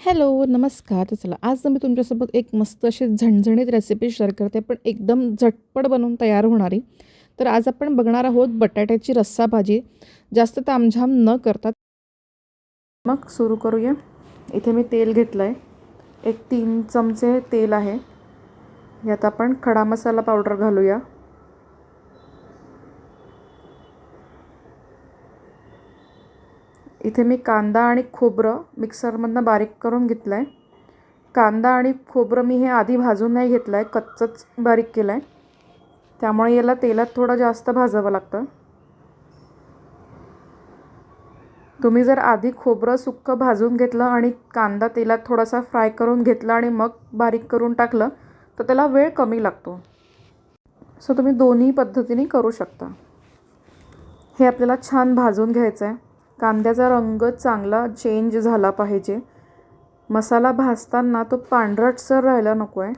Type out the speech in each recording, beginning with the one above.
Hello, नमस्कार. तर चला आज मी तुमच्यासोबत एक मस्त अशी झणझणीत रेसिपी शेअर करते, पण एकदम झटपट बनवून तयार होणारी. तर आज आपण बघणार आहोत बटाट्याची रस्सा भाजी. जास्त तामझाम न करता मग सुरू करूया. इथे मी तेल घेतलं आहे. एक 3 चमचे तेल आहे. यात आपण खडा मसाला पावडर घालूया. इथे मी कांदा आणि खोबरं मिक्सरमधनं बारीक करून घेतलं आहे. कांदा आणि खोबरं मी हे आधी भाजून नाही घेतलं आहे, कच्चंच बारीक केलं आहे. त्यामुळे याला तेलात थोडं जास्त भाजावं लागतं. तुम्ही जर आधी खोबरं सुक्कं भाजून घेतलं आणि कांदा तेलात थोडासा फ्राय करून घेतला आणि मग बारीक करून टाकलं तर त्याला वेळ कमी लागतो. सो तुम्ही दोन्ही पद्धतीने करू शकता. हे आपल्याला छान भाजून घ्यायचं आहे. कांद्याचा रंग चांगला चेंज झाला पाहिजे. मसाला भाजताना तो पांढरटसर राहायला नको आहे.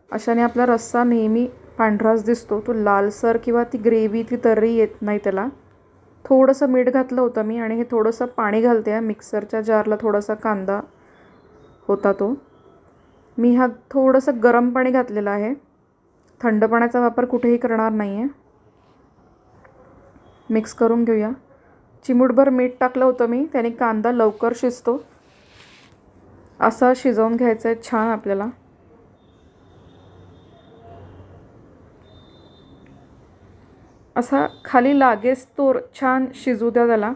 अशाने आपला रस्सा नेहमी पांढराच दिसतो. तो लालसर किंवा ती ग्रेव्ही ती तर्री येत नाही त्याला. थोडंसं मीठ घातलं होतं मी आणि हे थोडंसं पाणी घालते आहे. मिक्सरच्या जारला थोडासा कांदा होता तो. मी हा थोडंसं गरम पाणी घातलेलं आहे. थंड पाण्याचा वापर कुठेही करणार नाही आहे. मिक्स करून घेऊया. चिमूटभर मीठ टाकलं होतं मी, त्याने कांदा लवकर शिजतो. असा शिजवून घ्यायचं आहे छान आपल्याला. असा खाली लागेस तोर छान शिजू द्या त्याला.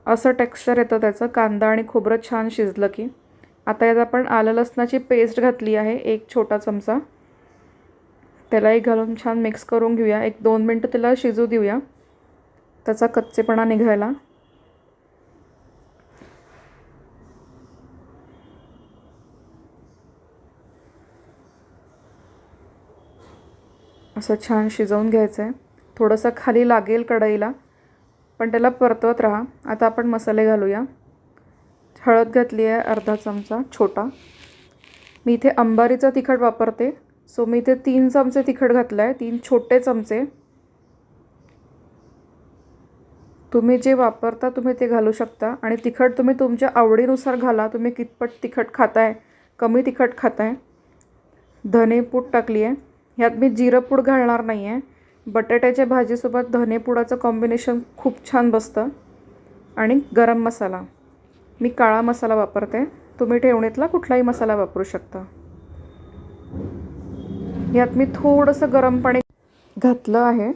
असं टेक्स्चर येतं त्याचं कांदा आणि खोबरं छान शिजलं की. आता यात आपण आलं लसणाची पेस्ट घातली आहे 1 छोटा चमचा. त्यालाही घालून छान मिक्स करून घेऊया. 1-2 मिनटं त्याला शिजू देऊया, त्याचा कच्चेपणा निघायला. असं छान शिजवून घ्यायचं आहे. थोडंसं खाली लागेल कढईला, पण त्याला परतवत राहा. आता आपण मसाले घालूया. हळद घातली आहे अर्धा चमचा छोटा. मी इथे अंबारीचं तिखट वापरते, सो मी इथे 3 चमचे तिखट घातलं आहे. 3 छोटे चमचे. तुम्ही जे वापरता तुम्ही ते घालू शकता आणि तिखट तुम्ही तुमच्या आवडीनुसार घाला. तुम्ही कितपत तिखट खाताय, कमी तिखट खाताय. धनेपूड टाकली आहे. ह्यात मी जिरंपूड घालणार नाही आहे. बटाट्याच्या भाजीसोबत धनेपुडाचं कॉम्बिनेशन खूप छान बसतं. आणि गरम मसाला मी काळा मसाला वापरते. तुम्ही ठेवणीतला कुठलाही मसाला वापरू शकता. यात मी थोडंसं गरम पाणी घातलं आहे,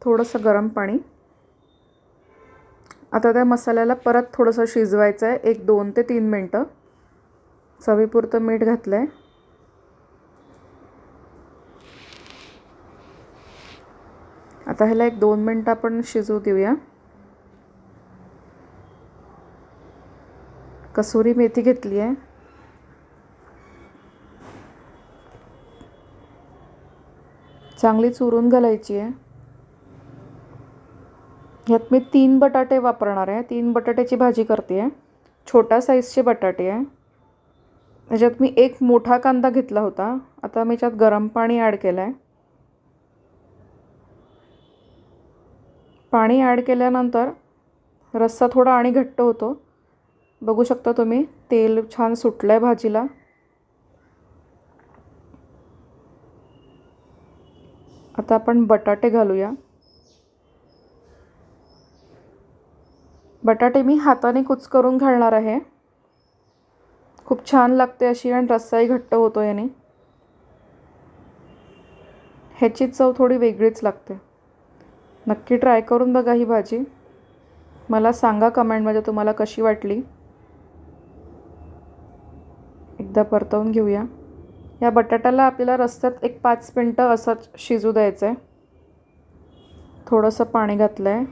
थोडंसं गरम पाणी. आता त्या मसाल्याला परत थोडंसं शिजवायचं आहे 1-2 ते 3 मिनटं. चवीपुरतं मीठ घातलं आहे. आता ह्याला 1-2 मिनटं आपण शिजू देऊया. कसुरी मेथी घेतली आहे. चांगली चुरून घालायची आहे. ह्यात मी 3 बटाटे वापरणार आहे. 3 बटाट्याची भाजी करते आहे. छोट्या साईजचे बटाटे आहे. ह्याच्यात मी 1 मोठा कांदा घेतला होता. आता मी त्यात गरम पाणी ॲड केलं आहे. पाणी ॲड केल्यानंतर रस्सा थोडा आणि घट्ट होतो. बघू शकता तुम्ही, तेल छान सुटलं आहे भाजीला. आता आपण बटाटे घालूया. बटाटे मी हाताने कुचकरून घालणार आहे. खूप छान लागते अशी आणि रस्साही घट्ट होतो याने. ह्याची चव थोडी वेगळीच लागते. नक्की ट्राय करून बघा ही भाजी. मला सांगा कमेंटमध्ये तुम्हाला कशी वाटली. एकदा परतवून घेऊया. या बटाट्याला आपल्याला रस्त्यात 1-5 मिनटं असंच शिजू द्यायचं आहे. थोडंसं पाणी घातलं आहे.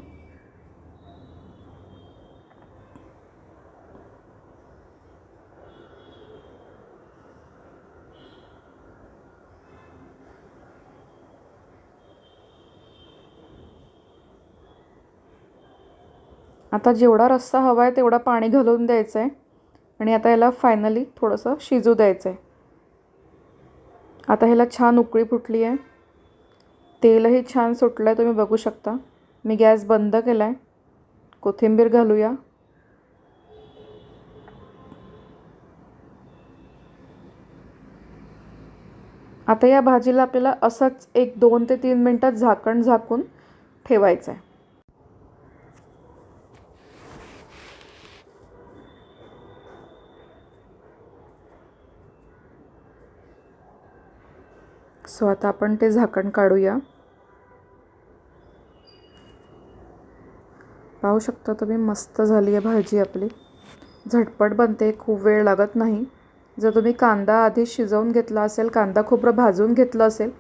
आता जेवढा रस्सा हवा आहे तेवढा पाणी घालून द्यायचं आहे आणि आता याला फायनली थोडंसं शिजू द्यायचं आहे. आता ह्याला छान उकळी फुटली आहे. तेलही छान सुटलं आहे, तुम्ही बघू शकता. मी गॅस बंद केला आहे. कोथिंबीर घालूया. आता या भाजीला आपल्याला असंच 1-2 ते 3 मिनटात झाकण झाकून ठेवायचं आहे. सो आता आपण ते झाकण काढूया. पाहू शकता तुम्ही, मस्त झाली आहे भाजी आपली. झटपट बनते, खूप वेळ लागत नाही. जर तुम्ही कांदा आधी शिजवून घेतला असेल, कांदा खोबरं भाजून घेतलं असेल,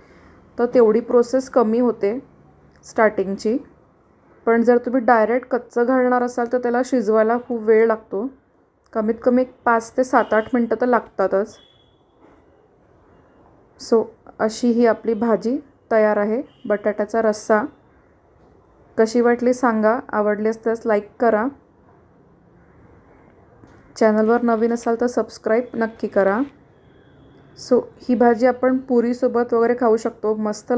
तर तेवढी प्रोसेस कमी होते स्टार्टिंगची. पण जर तुम्ही डायरेक्ट कच्चं घालणार असाल तर त्याला शिजवायला खूप वेळ लागतो. कमीत कमी 5 ते 7-8 मिनटं तर लागतातच. सो अशी ही आपली भाजी तयार आहे. बटाट्याचा रस्सा. कशी वाटली सांगा. आवडली असल्यास लाईक करा. चॅनलवर नवीन असाल तर सबस्क्राईब नक्की करा. सो ही भाजी आपण पुरीसोबत वगैरे खाऊ शकतो. मस्त